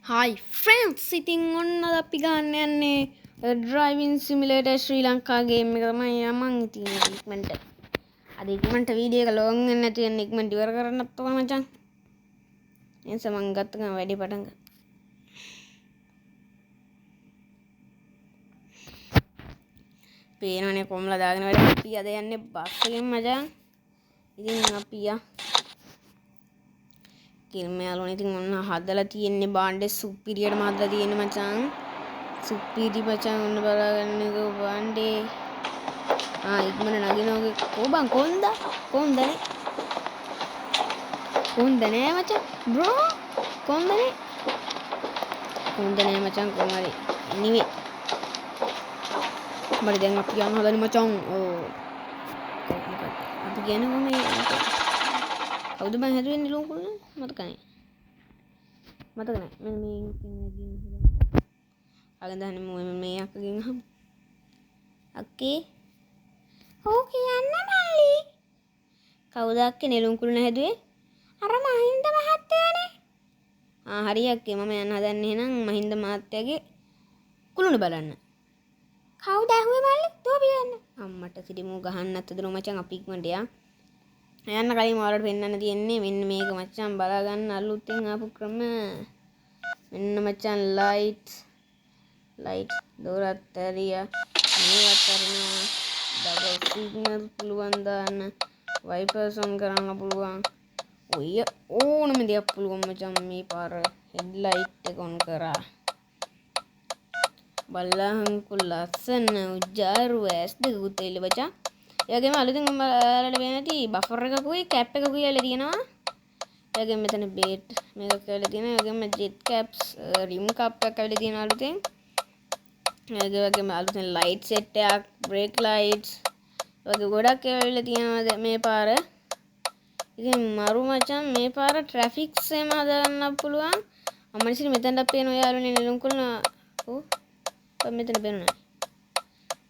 Hi friends, ඉතින් ඔන්න අපි ගන්න යන්නේ driving simulator ශ්‍රී ලංකා game එක තමයි මම ඉතින් ඉක්මනට අද ඉක්මනට වීඩියෝ එක ලොං වෙන්නේ නැති වෙන ඉක්මනට ඉවර කරන්නත් ඕන මචං. එනිසා මම ගත්ත ගමන් වැඩි පටන් ගත්තා. පේනවනේ කොම්ලා දාගෙන වැඩ අපි අද යන්නේ බස් එකෙන් මචං. ඉතින් අපි කිල්මයාලුනේ ඉතින් ඔන්න හදලා තියෙන්නේ බාණ්ඩේ සුපිරියටම හදලා තියෙන්නේ මචං. සුපිරි මචං ඔන්න බලාගන්නකෝ බාණ්ඩේ. ඉක්මන නගිනෝගේ කොබන් කොන්දනේ මචං බ්‍රෝ කොන්දනේ මචං කොහමද anyway මට දැන් අපි යන්න හදන්නේ මචං. අපි කියන්නේ කොහේ කවුද බං හැදුවේ නිලුම් කුල්ල මතක නැහැ මෙන්න මේ අගඳහන්නේ මේ අක්කගෙන් අහමු. අක්කේ ඔව් කියන්න මල්ලි. කවුද අක්කේ නිලුම් කුල්ල හැදුවේ? අර මහින්ද මහත්තයානේ. හරි අක්කේ මම යන්න හදන්නේ එහෙනම් මහින්ද මහත්තයාගේ කුළුණ බලන්න. කවුද ඇහුවේ මල්ලි? තෝපි යන්න. අම්මට සිරිමු ගහන්නත් දුනු මචං අපි ඉක්මනට යන්න කලින් ඔයාලට පෙන්නන්න තියෙන්නේ මෙන්න මේක මචං බලා ගන්න අලුතෙන් ආපු ක්‍රම. මෙන්න මචං ලයිට් දොරත් ඇරියා මේවත් අරිනවා ඩබල් සිග්නල් පුළුවන් දාන්න වයිපර්ස් ඔන් කරන්න පුළුවන් ඔය ඕනම දෙයක් පුළුවන් මචං. මේ පාර හෙඩ්ලයිට් එක ඔන් කරා බලහන්කු ලස්සන උජාරු ඇස් දෙකුත් එල්ල මචං. එයාගේම අලුතෙන් ඔයාලට වෙන නැති බෆර් එකකුයි කැප් එකකුයි ඇවිල්ලා තියෙනවා. එයාගේ මෙතන බේට් මේකක් ඇවිල්ලා තියෙනවා. එයාගේම ජෙට් කැප්ස් රිම් කප් එකක් ඇවිල්ලා තියෙනවා අලුතෙන්. එයාගේ වගේම අලුතෙන් ලයිට් සෙට් එකක් බ්‍රේක් ලයිට්ස් වගේ ගොඩක් ඇවිල්ලා තියෙනවා මේ පාර. ඉතින් මරු මචං මේ පාර ට්‍රැෆික්ස් එහෙම හදාගන්න පුළුවන්. අම්මනිසිරි මෙතනට පේන ඔයාලුනේ නෙළුම් කුල්ල මෙතන පේනවා.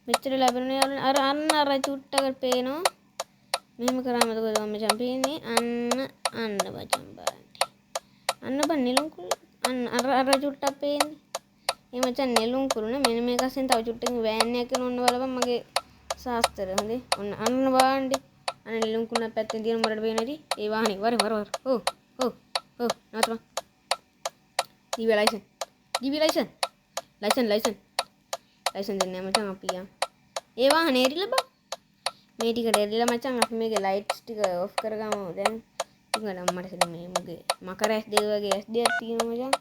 මෙච්චර ලැබෙන යාළුවනේ අර අර චුට්ටකට පේනවා. මෙහෙම කරාම මොකද මචං පේන්නේ? අන්න මචං බලන්න. අන්න බන් නෙළුම් කුල්ල අර චුට්ටක් පේන්නේ. මේ මචං නෙළුම් කුල්ලනේ මෙන්න මේක අස්සෙන් තව චුට්ටකින් වෑන් එකක් යන ඔන්න බලපන් මගේ සාස්තර හොඳේ. ඔන්න අන්න බාණ්ඩේ. අන්න නෙළුම් කුල්ල පැත්තෙන් තියෙන මරට පේන්නේ නැටි. ඒ වාහනේ වර නවත්තපන්. DV ලයිසන් දෙන්නේ මචං අපි ඒ වාහනේ එරිලා බා. මේ ටිකට එරිලා මචං අපි මේකේ ලයිට්ස් ටික ඔෆ් කරගමු දැන්. ඉතින් අම්මට සෙන්න මේ මුගේ මකර S2 වගේ S2ක් තියෙනවා මචං.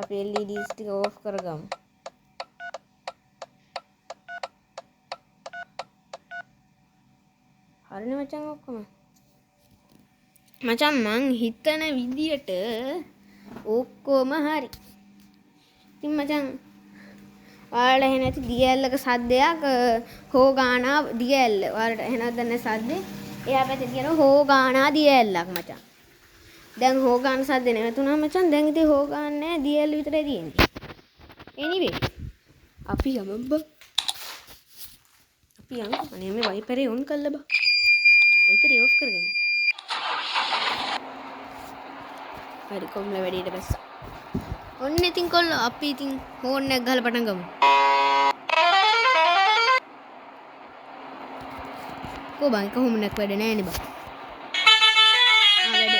අපි LEDs ටික ඔෆ් කරගමු. හරිනේ මචං ඔක්කොම. මචං මං හිතන විදියට ඔක්කොම හරි. ඉතින් මචං ඔයාලට එහෙ නැති දියැලක සද්දයක් හෝගානා දියැල්ල. ඔයාලට එහෙනවද නැහැ සද්දේ? එයා පැත්තේ තියෙන හෝගානා දියැල්ලක් මචං. දැන් හෝගාන සද්ද නැවතුණා මචං. දැන් ඉතින් හෝගාන නැහැ දියැල්ල විතරයි තියෙන්නේ. anyway අපි යමු බා. අනේ මේ වයිපරේ ඔන් කළා බා. වයිපරේ ඔෆ් කරගන්න. හරි කොම්ල වැඩේට බැස්සා. ඔන්න ඉතින් කොල්ලෝ අපි ඉතින් හෝන් එක ගහලා පටන් ගමු. කොබන් කොහොම නැක් වැඩ නෑනේ බා. වැඩ.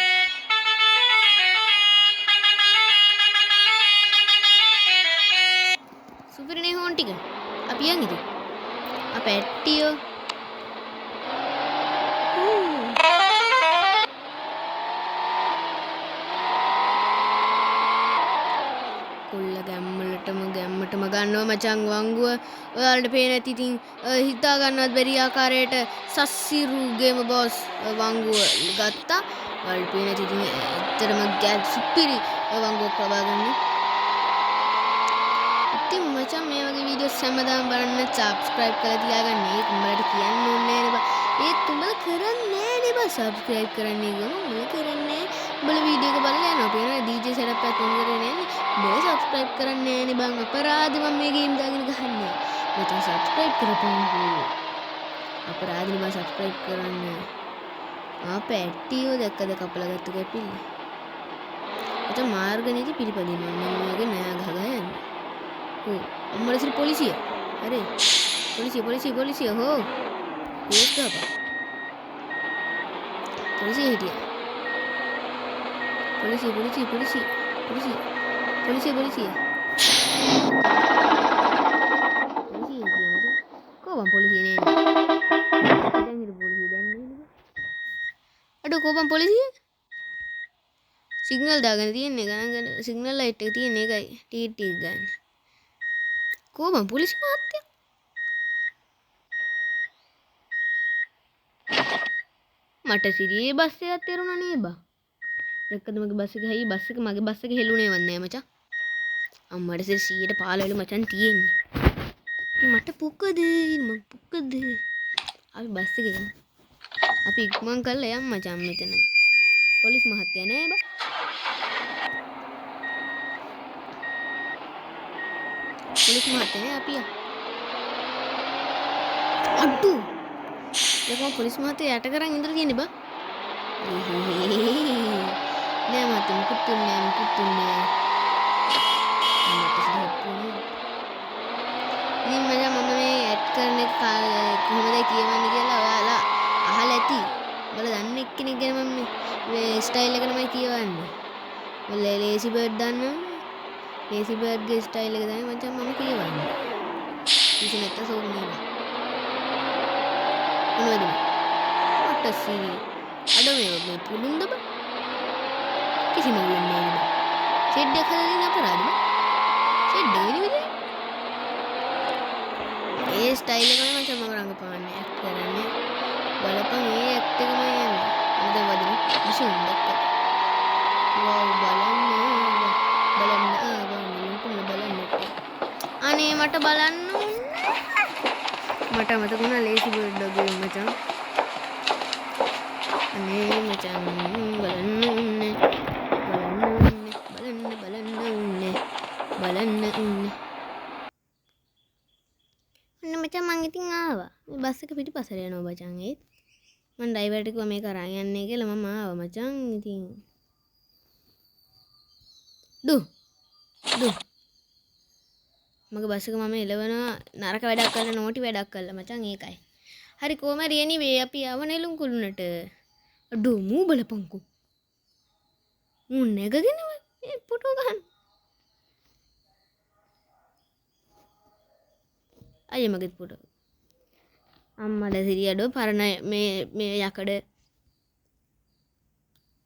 සුපිරිනේ හෝන් ටික. අපි යන් ඉතින්. පැට්ටියෝ. කොල්ල ගැම්මටම ගන්නවා මචං වංගුව. ඔයාලට පේන ඇති ඉතින් හිතා ගන්නවත් බැරි ආකාරයට සස්සිරු ගේම බොස් වංගුව ගත්තා. ඔයාලට පේන ඇති ඉතින් ඇත්තටම ගැල් සුපිරි වංගුවක් ලබා ගන්න. ඉතින් මචං මේ වගේ වීඩියෝස් හැමදාම බලන්න subscribe කරලා තියාගන්න. ඒක උඹලට කියන්න ඕනේ නෑනේ බා. ඒත් උඹලා කරන්නේ නෑනේ බා subscribe කරන්නේ ගම උඹලා කරන්නේ. උඹලා වීඩියෝ එක බලලා යනවා. පේනවා DJ setup එකක් උන් කරේ නෑනේ. උඹලා subscribe කරන්නේ නෑනේ බං. අපරාධි මම මේ ගේම් දාගෙන ගහන්නේ. මචං subscribe කරපන්. අපරාධි බා subscribe කරන්න. පැට්ටියෝ දැක්කද කපලා ගත්ත කැපිල්ල. මචං මාර්ග නීති පිළිපදිනවා. මම මේකේ නෑ ගහ යන්නේ. ඔව්. අම්මලසිරි පොලිසිය. හරි. පොලිසිය හෝ. කේස් ගහපන්. පොලිසිය හිටියා. පොලිසිය. පොලිසිය හිටියා මචං. කොහොම පොලිසිය නෑ. දැන් හිටු පොලිසිය දැන් නේද? අඩෝ කොහොම පොලිසිය? සිග්නල් දාගෙන තියෙන්නේ ගණන් සිග්නල් ලයිට් එක තියෙන එකයි ටීටී ගන්න. කොහොම පොලිසිය මහත්තයා? මට සිරියේ බස් එකක් තේරුණා නේ බා. දැක්කද මගේ බස් එක හැයි බස් එක මගේ බස් එක හෙළුනේ වන්නේ මචං. අම්මට සිර 100% මචං තියෙන්නේ. මට පුකද අපි බස් එකේ යමු. අපි ඉක්මන් කරලා යමු මචං මෙතන. පොලිස් මහත්තයා නෑ බා. පොලිස් මහත්තයා අපි අඩු. දැන් පොලිස් මහත්තයා යට කරන් ඉඳලා තියෙන්නේ බා. නෑ මහත්තයා මුකුත් තුන්නේ ඉතින් මම මේ ඇඩ් කරන එක කොහොමද කියවන්නේ කියලා ඔයාලා අහලා ඇති. ඔයාලා දන්න එක්කෙනෙක් ගැන මම මේ ස්ටයිල් එක තමයි කියවන්නේ. ඔයාලා ලේසි බර්ඩ් දන්නවනේ. ලේසි බර්ඩ් ගේ ස්ටයිල් එක තමයි මචං මම කියවන්නේ. කිසි නැත්ත සෝන්නේ නෑ. මොනවද? මට සිරි. අද මේ පුළුන්ද බා? කිසිම වෙන්නේ නෑ බා. සෙඩ් එක හදලා දෙන්න අපරාධ බා. සෙඩ් එක නෙවෙයි. ඒ ස්ටයිල් එකම මචං මම රංගපාන්නේ ඇක්ට් කරන්නේ. බලපන් ඒ ඇක්ට් එකම යන්නේ. මොකද වදින විශ්ුන් දැක්ක. වව් බලන්න. අනේ මට බලන්න මට මතක වුණා ලේසි බර්ඩ් ගේ මචං. අනේ මචං බලන්න උන්නේ. අන්න මචං මං ඉතින් ආවා. මේ බස් එක පිටිපස්සට යනවා මචං ඒත්. මං ඩ්‍රයිවර්ට කිව්වා මේක අරන් යන්නේ කියලා මම ආවා මචං. ඉතින් දු මගේ බස් එක මම එලවනවා නරක වැඩක් කරලා නෝටි වැඩක් කරලා මචං ඒකයි. හරි කොහම හරි එනිවේ අපි ආව නෙළුම් කුළුණට. අඩෝ මූ බලපංකෝ. මූ නැගගෙන මේ ෆොටෝ ගන්න. අයිය මගේ ෆොටෝ. අම්මලා සිරිය අඩෝ පරණ මේ යකඩ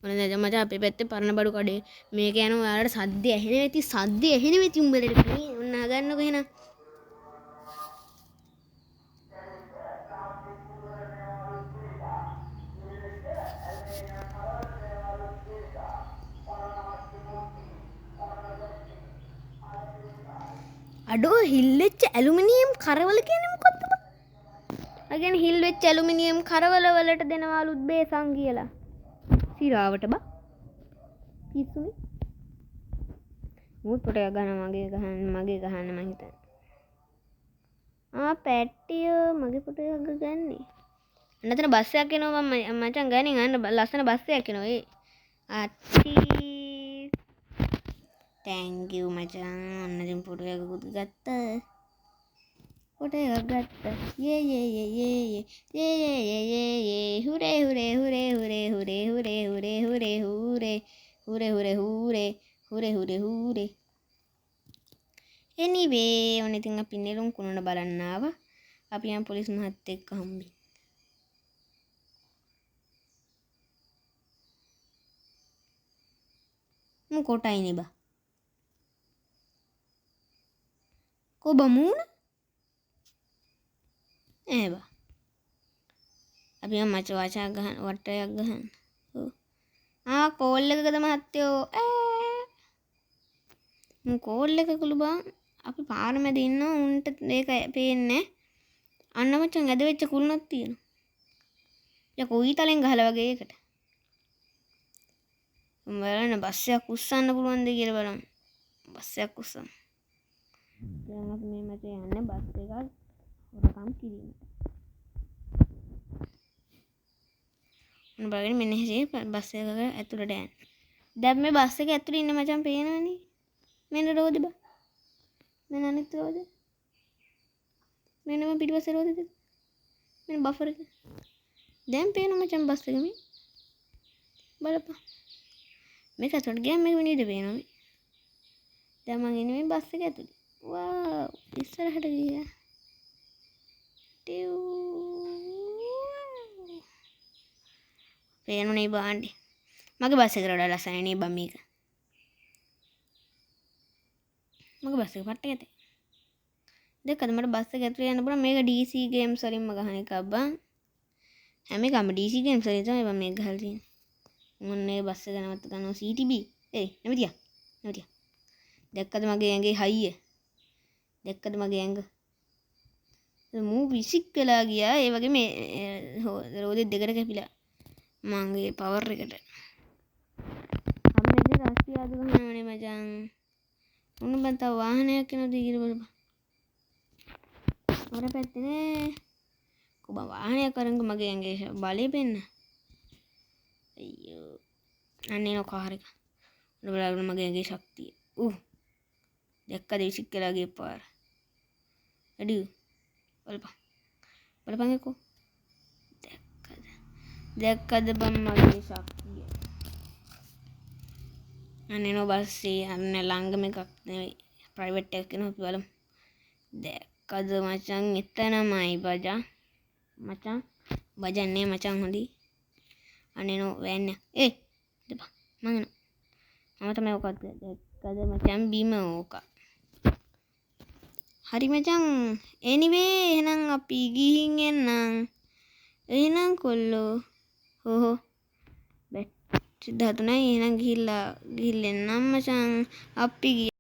මොනද මචං අපේ පැත්තේ පරණ බඩු කඩේ මේක යනවා ඔයාලට සද්ද ඇහෙන වෙති උඹලට මේ ඔන්න ගන්නකො එහෙනම් අඩෝ හිල් වෙච්ච ඇලුමිනියම් කරවල කියන්නේ මොකක්ද බා? අය කියන්නේ හිල් වෙච්ච ඇලුමිනියම් කරවල වලට දෙනවලුත් බේසන් කියලා. සිරාවට බා පිස්සුනේ මුත් පොටයක් ගන්න මගේ ගහන්න මං හිතන්නේ පැට්ටිය මගේ පොටයක් ගන්නේ අන්නතන බස් එකක් එනවා මම මචං ගනින් අන්න ලස්සන බස් එකක් එනවා ඒ අච්චි thank you මචං අන්න දැන් පොටයක් ගත්තා හුරේ anyway ඔන්න ඉතින් අපි නෙළුම් කුණුන බලන්න ආවා අපි යම් පොලිස් මහත්තයෙක් එක්ක හම්බෙන්න මු කොටයිනේ බා කොබමුණ ඒවා අපි මච වාචා ගහන වටයක් ගහන්න කෝල් එකකද මහත්තයෝ කෝල් එකකලු බං අපි පාර මැද ඉන්නවා උන්ට මේක පේන්නේ අන්න මචං ඇද වෙච්ච කුළුණක් තියෙනවා යකෝ ඊතලෙන් ගහලා වගේ ඒකට බලන්න බස් එකක් උස්සන්න පුළුවන්ද කියලා බලමු බස් එකක් උස්සමු දැන් අපි මේ මැද යන්නේ බස් එකක් හොරකම් කිරීමට බලන්න මෙන්න හැසේ බස් එකක ඇතුළට යන්න දැන් මේ බස් එක ඇතුලේ ඉන්න මචං පේනවනේ. මෙන්න රෝද බා. මෙන්න අනිත් රෝද. මෙන්න මම පිටිපස්සේ රෝද දෙක. මෙන්න බෆර් එක. දැන් පේන මචං බස් එක මේ. බලපන්. මේක ඇතුලට ගියාම මේක විනිවිද පේනවා මේ. දැන් මම ඉන්නේ මේ බස් එක ඇතුලේ. වාව් ඉස්සරහට ගියා. ටියු. පේනුනේ බාන්නේ. මගේ බස් එකට වඩා ලස්සනයි නේ බම් මේක. මගේ බස් එක පට්ට ගැතේ. දෙකද මට බස් එක ඇතුලේ යන්න පුළුවන්. මේක DC ගේම්ස් වලින්ම ගහන එකක් බං. හැම එකම DC ගේම්ස් වලින් තමයි මම මේක ගහලා තියෙන්නේ. මොන්නේ බස් එක නවත්ත ගන්නවා CTB. ඒයි නැමෙතියා. නැමෙතියා. දැක්කද මගේ ඇඟේ හයිය? දැක්කද මගේ ඇඟ? මූ විසික් වෙලා ගියා. ඒ වගේ මේ රෝදේ දෙකට කැපිලා. මගේ පවර් එකට. අපේ ඉතින් රස්තිය අද ගහනවනේ මචං. උණු බන් තව වාහනයක් එනවද කියලා බලපන්. අර පැත්තේ නේ. කොබ වාහනයක් අරන් මගේ ඇඟේ බලය පෙන්න. අයියෝ. අනේ නෝ කාර් එක. උඩ බලන්න මගේ ඇඟේ ශක්තිය. දැක්කද විසික් වෙලා ගිය පාර. අඩි බලපන්. බලපන් එක්කෝ. දැක්කද බම් මගේ ශක්තිය. අනේ නෝ බස්සේ අන්න ළඟම එකක් නෙවෙයි ප්‍රයිවට් එකක් කෙනෙක් බලමු. දැක්කද මචං එතනමයි බජා. මචං බජන්නේ මචං හොඳි. අනේ නෝ වෑන් එක. දෙපා මං එනවා. මම තමයි ඔකත් දැක්කද මචං බීම ඕක. හරි මචං එනිවේ එහෙනම් අපි ගිහින් එන්නම්. එහෙනම් කොල්ලෝ හොහෝ බැට් 13යි එහෙනම් ගිහිල්ලා එන්නම් මචං අපි